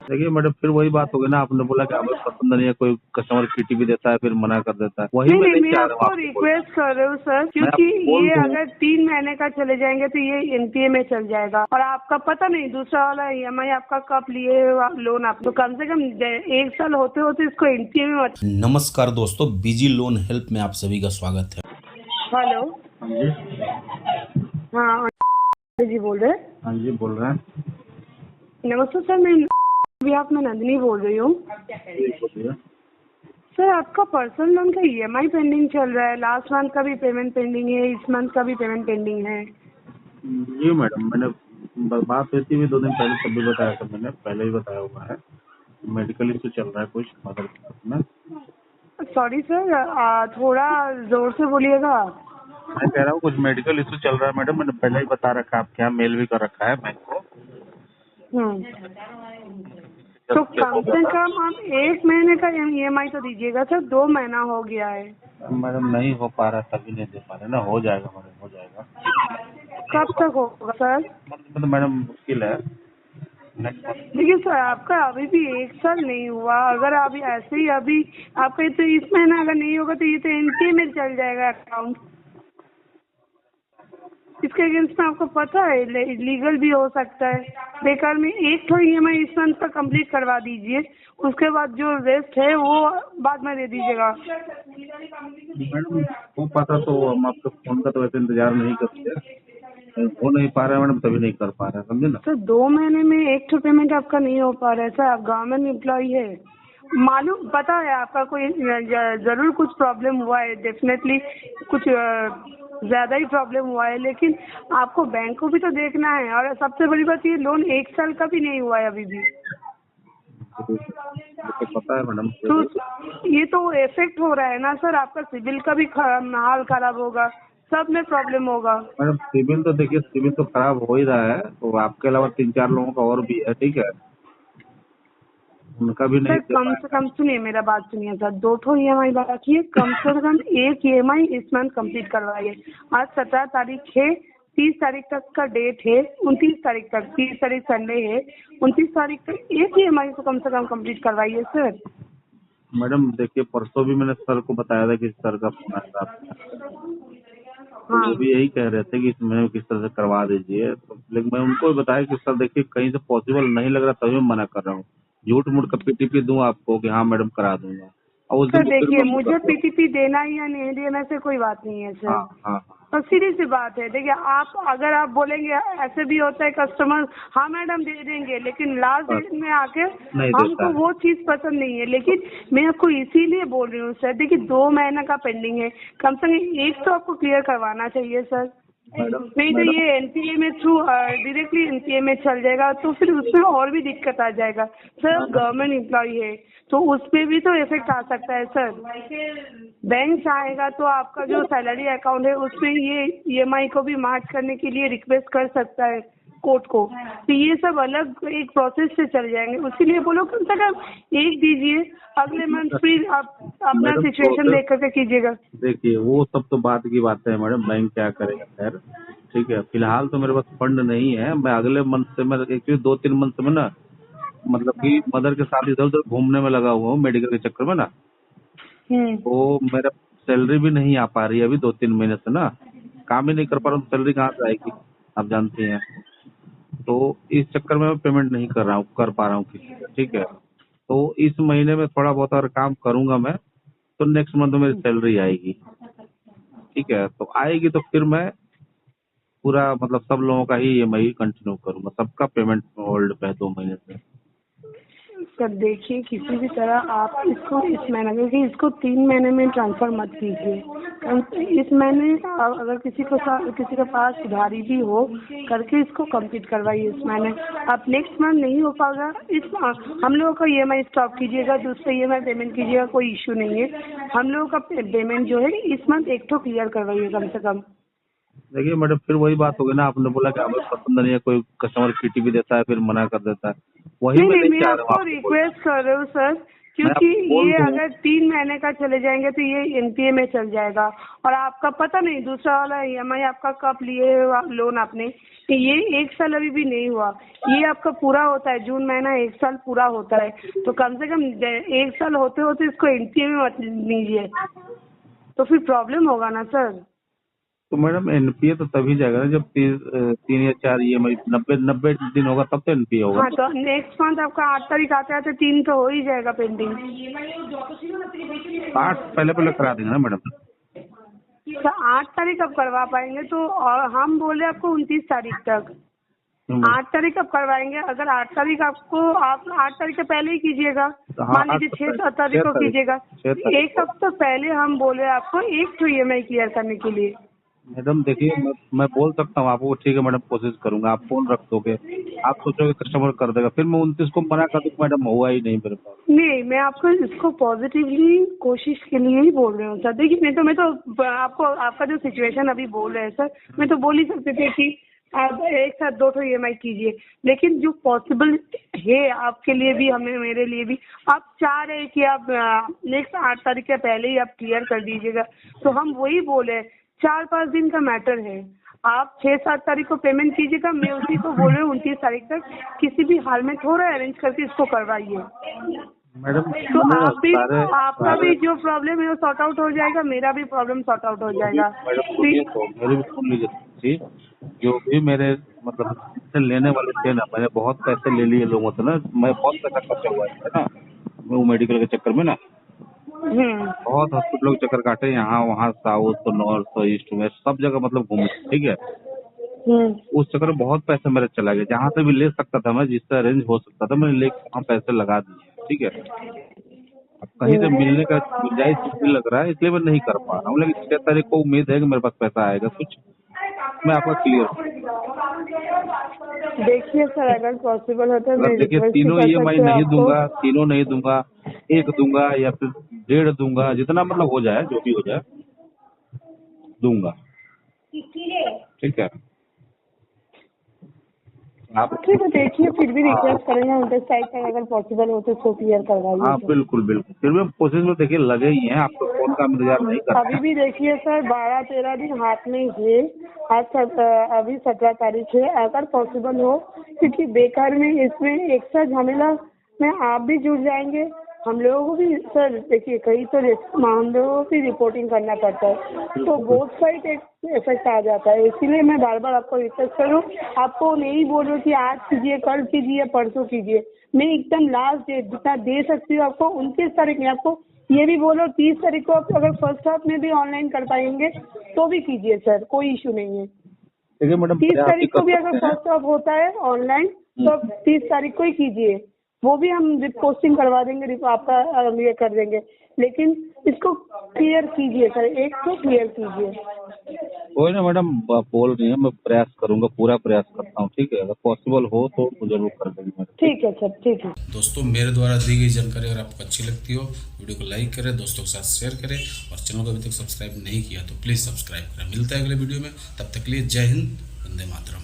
देखिए मैडम, फिर वही बात हो गई ना, आपने बोला कि हमें पसंद नहीं है, कोई कस्टमर पीटीपी देता है फिर मना कर देता है, वही नहीं मैं नहीं, नहीं मैं चाह रहा हूँ आपको आपको बोल। रिक्वेस्ट कर रही हूँ सर, मैं क्योंकि आपको बोल ये दूँ। अगर 3 महीने का चले जाएंगे तो ये एनपीए में चल जाएगा, और आपका पता नहीं दूसरा वाला ईएमआई आपका कब लिए लोन, आप तो कम से कम 1 साल होते होते इसको एनपीए में मत। नमस्कार दोस्तों, बीजी लोन हेल्प में आप सभी का स्वागत है। हेलो। हाँ जी। हाँ जी बोल रहे हैं। हाँ जी, बोल रहे हैं। नमस्ते सर, मैं बिहाफ में नंदिनी बोल रही हूँ। जी बोलिए। सर आपका पर्सनल लोन का ईएमआई पेंडिंग चल रहा है, लास्ट मंथ का भी पेमेंट पेंडिंग है, इस मंथ का भी पेमेंट पेंडिंग है। जी मैडम, मैंने बात हुई थी भी 2 दिन पहले, तब भी बताया था, मैंने पहले ही बताया हुआ है। मेडिकल इशू चल रहा है कुछ मदर के साथ में। सॉरी सर, थोड़ा जोर से बोलिएगा। मैं कह रहा हूँ कुछ मेडिकल इशू चल रहा है मैडम, मैंने पहले ही बता रखा है, आपके यहाँ मेल भी कर रखा है बैंक को। तो कम से कम आप 1 महीने का ईएमआई तो दीजिएगा सर, 2 महीना हो गया है। मैडम नहीं हो पा रहा, तभी नहीं दे पा रहे ना, हो जाएगा मैडम, हो जाएगा। कब तक होगा सर? मतलब मैडम मुश्किल है। Next month. देखिए सर, आपका अभी भी 1 साल नहीं हुआ, अगर अभी ऐसे ही अभी आपका तो इस महीना अगर नहीं होगा तो ये तो एनपीए में चल जाएगा अकाउंट। इसके अगेंस्ट में आपको पता है लीगल भी हो सकता है। बेकार में एक तो ईएमआई इस मंथ का कंप्लीट करवा दीजिए, उसके बाद जो रेस्ट है वो बाद में दे दीजिएगा। मैडम हो पाता तो हम आपके फोन का तो वैसे इंतजार नहीं करते, हो नहीं पा रहा है मैडम, तभी नहीं कर पा रहे हैं, समझे ना। सर 2 महीने में एक तो पेमेंट आपका नहीं हो पा रहा है सर, आप गवर्नमेंट एम्प्लॉई है, मालूम पता है आपका कोई जरूर कुछ प्रॉब्लम हुआ है, डेफिनेटली कुछ ज्यादा ही प्रॉब्लम हुआ है, लेकिन आपको बैंक को भी तो देखना है, और सबसे बड़ी बात ये लोन 1 साल का भी नहीं हुआ है अभी भी। मुझे पता है मैडम। तो ये तो इफेक्ट हो रहा है ना सर, आपका सिविल का भी हाल खराब होगा, सब में प्रॉब्लम होगा। मैडम सिविल तो देखिए, सिविल तो खराब हो ही रहा है, तो आपके अलावा 3-4 लोगों का और भी है, ठीक है, उनका भी नहीं सर दे कम से पाएगा। कम सुनिए, मेरा बात सुनिए सर, 2 ईएमआई बाकी है, कम से कम एक ईएमआई इस मंथ कंप्लीट करवाइए। आज 17 तारीख है, 30 तारीख तक का डेट है, 29 तारीख तक, 30 तारीख संडे है, 29 तारीख तक एक ईएमआई को कम से कम कंप्लीट करवाइए सर। मैडम देखिए, परसों भी मैंने सर को बताया था कि सर का फोन आया था आपका, तो हाँ वो भी यही कह रहे थे कि इसमें किस तरह से करवा दीजिए, तो लेकिन मैं उनको भी बताया कि सर देखिए कहीं से पॉसिबल नहीं लग रहा, तभी मैं मना कर रहा हूँ। झूठ मूठ का पीटीपी दूं आपको कि हाँ मैडम करा दूंगा, और उस सर दिन तो फिर देखिए, मैं मुकर मुझे रहा हूँ। पीटीपी देना या नहीं देना से कोई बात नहीं है हाँ सर, हाँ और सीधी सी बात है। देखिए आप अगर आप बोलेंगे, ऐसे भी होता है कस्टमर हाँ मैडम दे देंगे, लेकिन लास्ट हाँ, डेट में आके नहीं देता हमको है वो चीज़ पसंद नहीं है। लेकिन मैं आपको इसीलिए बोल रही हूँ सर, देखिए 2 महीना का पेंडिंग है, कम से कम एक तो आपको क्लियर करवाना चाहिए सर, मैडम। नहीं तो मैडम ये एनपीए में थ्रू डायरेक्टली एनपीए में चल जाएगा, तो फिर उसमें और भी दिक्कत आ जाएगा सर। गवर्नमेंट एम्प्लॉय है तो उसपे भी तो इफेक्ट आ सकता है सर। बैंक चाहेगा तो आपका जो सैलरी अकाउंट है उसमें ये ईएमआई को भी मार्च करने के लिए रिक्वेस्ट कर सकता है कोर्ट को, तो ये सब अलग एक प्रोसेस से चल जाएंगे। उसीलिए बोलो कम से कम एक दीजिए, अगले मंथ फिर आप अपना मैडम सिचुएशन प्रोसेस देख करके कीजिएगा। देखिए, वो सब तो बात की बात है मैडम, बैंक क्या करेगा खैर, ठीक है, फिलहाल तो मेरे पास फंड नहीं है। मैं अगले मंथ से, मैं एक्चुअली 2-3 मंथ से मैं ना, मतलब कि मदर के साथ इधर उधर घूमने में लगा हुआ हूँ मेडिकल के चक्कर में ना, तो मेरा सैलरी भी नहीं आ पा रही है अभी 2-3 महीने से ना, काम ही नहीं कर पा रहा हूँ, सैलरी कहाँ से आएगी, आप जानती हैं। तो इस चक्कर में मैं पेमेंट नहीं कर पा रहा हूँ किसी का, ठीक है। तो इस महीने में थोड़ा बहुत अगर काम करूंगा मैं, तो नेक्स्ट मंथ मेरी सैलरी आएगी, ठीक है, तो आएगी तो फिर मैं पूरा मतलब सब लोगों का ही ईएमआई कंटिन्यू करूंगा, सबका पेमेंट होल्ड पे है 2 महीने से। सर देखिए, किसी भी तरह आप इसको इस महीने में, क्योंकि इसको 3 महीने में ट्रांसफर मत कीजिए। इस महीने अगर किसी के पास उधारी भी हो करके इसको कंप्लीट करवाइए इस महीने। अब नेक्स्ट मंथ नहीं हो पाएगा, हम लोगों का ईएमआई स्टॉप कीजिएगा, दूसरे ईएमआई पेमेंट कीजिएगा, कोई इश्यू नहीं है। हम लोगों का पेमेंट जो है इस मंथ एक तो क्लियर करवाइए कम से कम। देखिए मैडम, फिर वही बात हो गई ना, आपने बोला कि हमें पसंद नहीं है, कोई कस्टमर पीटीपी देता है फिर मना कर देता है, वही नहीं मैं नहीं, नहीं मैं चाह रहा हूँ आपको आपको बोल। रिक्वेस्ट कर रही हूँ सर, क्योंकि मैं बोल ये दूं। अगर 3 महीने का चले जाएंगे तो ये एनपीए में चल जाएगा, और आपका पता नहीं दूसरा वाला ईएमआई आपका कब लिए लोन आपने, कि ये 1 साल अभी भी नहीं हुआ, ये आपका पूरा होता है जून महीना 1 साल पूरा होता है, तो कम से कम 1 साल होते होते इसको एनपीए में मत लीजिए, तो फिर प्रॉब्लम होगा ना सर। तो मैडम एनपीए तो तभी जाएगा ना जब 3 या 4 ईएमआई 90 दिन होगा तब तो एनपीए होगा। हाँ, तो नेक्स्ट मंथ आपका 8 तारीख आते आते 3 तो हो ही जाएगा पेंडिंग। 8 पहले करा देंगे ना मैडम। तो 8 तारीख अब करवा पाएंगे तो, और हम बोले आपको 29 तारीख तक, 8 तारीख अब करवाएंगे। अगर 8 तारीख आपको, आप 8 तारीख से पहले ही कीजिएगा, हाँ, मान लीजिए 6-7 तारीख को कीजिएगा, 6 तारीख एक हफ्ता पहले हम बोले आपको एक तो ईएमआई क्लियर करने के लिए। मैडम देखिए, मैं बोल सकता हूँ आपको, ठीक है मैडम कोशिश करूंगा, आप फोन रख दोगे, आप सोचोगे कस्टमर कर देगा, फिर मैं 29 को मना कर दूँ मैडम, हुआ ही नहीं मेरे पास। नहीं, मैं आपको इसको पॉजिटिवली कोशिश के लिए ही बोल रही हूँ सर। देखिए मैं तो आपको आपका जो सिचुएशन अभी बोल रहे हैं सर, मैं तो बोल ही सकते थे कि आप एक साथ 2 ईएमआई कीजिए, लेकिन जो पॉसिबल है आपके लिए भी, हमें मेरे लिए भी, आप चाह रहे हैं कि आप नेक्स्ट 8 तारीख के पहले ही आप क्लियर कर दीजिएगा, तो हम वही बोले 4-5 दिन का मैटर है। आप 6-7 तारीख को पेमेंट कीजिएगा, मैं उसी को बोल रही हूँ 29 तारीख तक किसी भी हाल में थोड़ा अरेंज करके इसको करवाइए। मैडम तो आप भी, आपका भी जो प्रॉब्लम है वो सॉर्ट आउट हो जाएगा, मेरा भी प्रॉब्लम सॉर्ट आउट हो जाएगा। मैडम सुनिए तो, मेरी भी सुन लीजिए जी। जो भी मेरे मतलब से लेने वाले थे ना, मैंने बहुत पैसे ले लिए लोगों से ना, मैं बहुत पैसा खर्चा हुआ है ना वो मेडिकल के चक्कर में ना, बहुत हॉस्पिटलों के चक्कर काटे, यहाँ वहाँ साउथ नॉर्थ ईस्ट वेस्ट सब जगह मतलब घूमे, ठीक है। उस चक्कर में बहुत पैसे मेरे चला गया, जहाँ से भी ले सकता था मैं, जिससे अरेंज हो सकता था मैंने लेके वहाँ पैसे लगा दिए, ठीक है। अब कहीं से मिलने का गुंजाइश नहीं लग रहा है, इसलिए मैं नहीं कर पा रहा हूँ, लेकिन 6 तारीख को उम्मीद है कि मेरे पास पैसा आएगा, कुछ मैं आपका क्लियर। देखिए सर, अगर पॉसिबल होता है मैं देखिए, रिक्वेस्ट तीनों कर ईएमआई सकती हूँ नहीं आपको। दूंगा, तीनों नहीं दूंगा, 1 दूंगा या फिर 1.5 दूंगा, जितना मतलब हो जाए, जो भी हो जाए दूंगा, ठीक है। आप ठीक है, देखिए फिर भी रिक्वेस्ट करेंगे उनके साइड से, अगर पॉसिबल हो तो इसको क्लियर करवाइए। हाँ बिल्कुल बिल्कुल, फिर भी कोशिश में देखिए लगे ही हैं, आपको फोन का इंतजार नहीं कर अभी भी देखिए सर 12-13 दिन हाथ में है, अभी 17 तारीख है, अगर पॉसिबल हो, क्योंकि बेकार में इसमें एक साथ झमेला में आप भी जुड़ जाएंगे, हम लोगों को भी सर देखिए कहीं तो हम लोगों को भी रिपोर्टिंग करना पड़ता है, तो बोथ साइड एक इफेक्ट आ जाता है। इसीलिए मैं बार बार आपको रिक्वेस्ट करूँ, आपको नहीं बोल रही कि आज कीजिए, कल कीजिए, परसों कीजिए, मैं एकदम लास्ट डेट जितना दे सकती हूँ आपको 29 तारीख में, आपको ये भी बोलो 30 तारीख को आप अगर फर्स्ट हाफ में भी ऑनलाइन कर पाएंगे तो भी कीजिए सर, कोई इशू नहीं है। देखिए मैडम, 30 तारीख को भी अगर फर्स्ट हाफ होता है ऑनलाइन तो आप 30 तारीख को ही कीजिए, वो भी हम पोस्टिंग करवा देंगे, आपका ये कर देंगे, लेकिन इसको क्लियर कीजिए सर, एक तो क्लियर कीजिए। कोई ना मैडम, बोल रही है, मैं प्रयास करूंगा, पूरा प्रयास करता हूँ, ठीक है। अगर पॉसिबल हो तो जरूर कर देंगे मैडम। ठीक है सर, ठीक है। दोस्तों, मेरे द्वारा दी गई जानकारी अगर आपको अच्छी लगती हो, वीडियो को लाइक करें, दोस्तों के साथ शेयर करें, और चैनल को अभी तक सब्सक्राइब नहीं किया तो प्लीज़ सब्सक्राइब करें। मिलता है अगले वीडियो में, तब तक के लिए जय हिंद, वंदे मातरम।